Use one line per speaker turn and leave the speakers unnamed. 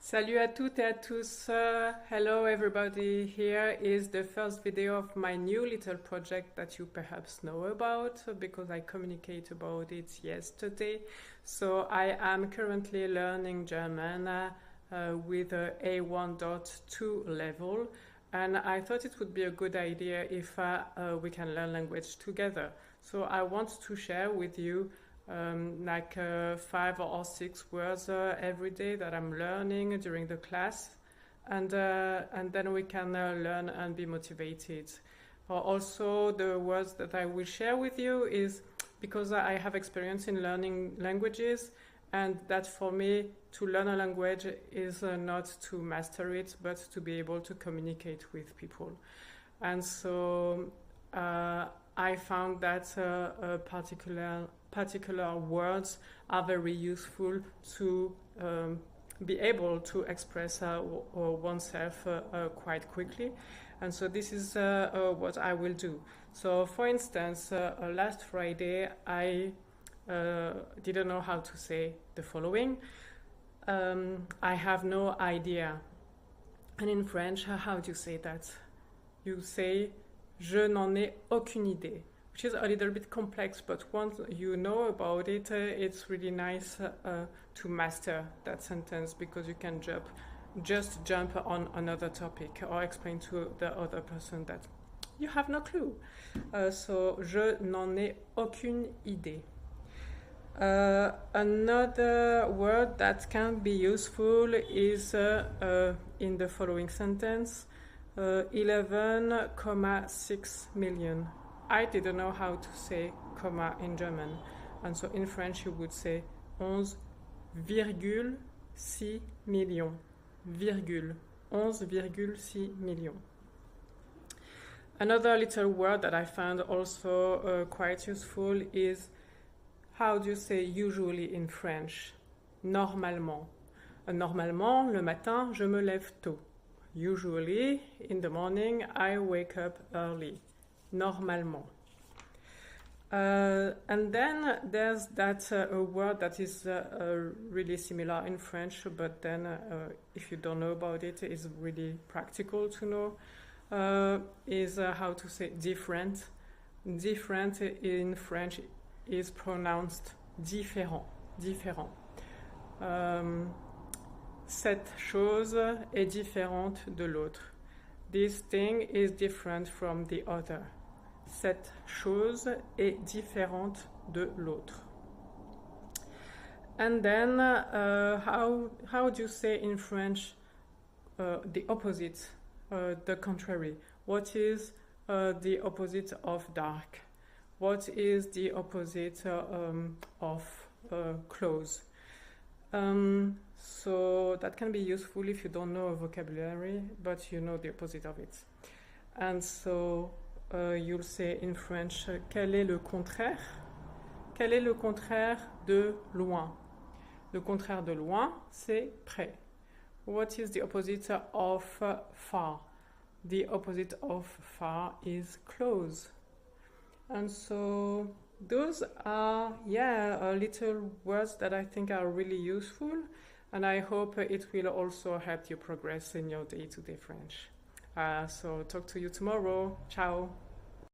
Salut à toutes et à tous. Hello everybody. Here is the first video of my new little project that you perhaps know about because I communicated about it yesterday. So I am currently learning German with a A1.2 level, and I thought it would be a good idea if we can learn language together. So I want to share with you 5 or 6 words every day that I'm learning during the class, and then we can learn and be motivated. Also, the words that I will share with you is because I have experience in learning languages, and that for me to learn a language is not to master it but to be able to communicate with people. And so I found that particular words are very useful to be able to express oneself quite quickly. And so this is what I will do. So for instance, last Friday I didn't know how to say the following. I have no idea. And in French, how do you say that? You say je n'en ai aucune idée, which is a little bit complex, but once you know about it, it's really nice to master that sentence, because you can just jump on another topic or explain to the other person that you have no clue. So, je n'en ai aucune idée. Another word that can be useful is in the following sentence, 11,6 million. I didn't know how to say comma in German, and so in French you would say 11,6 millions. 11,6 millions. Another little word that I found also quite useful is, how do you say usually in French? Normalement. Normalement, le matin, je me lève tôt. Usually, in the morning, I wake up early. Normalement. And then there's that a word that is really similar in French, but then if you don't know about it, it's really practical to know, is how to say different. Different in French is pronounced différent. Différent. Cette chose est différente de l'autre. This thing is different from the other. Cette chose est différente de l'autre. And then, how do you say in French the opposite, the contrary? What is the opposite of dark? What is the opposite of close? So that can be useful if you don't know a vocabulary, but you know the opposite of it. And so you'll say in French, quel est le contraire? Quel est le contraire de loin? Le contraire de loin, c'est près. What is the opposite of far? The opposite of far is close. And so those are, little words that I think are really useful, and I hope it will also help you progress in your day-to-day French. So talk to you tomorrow. Ciao.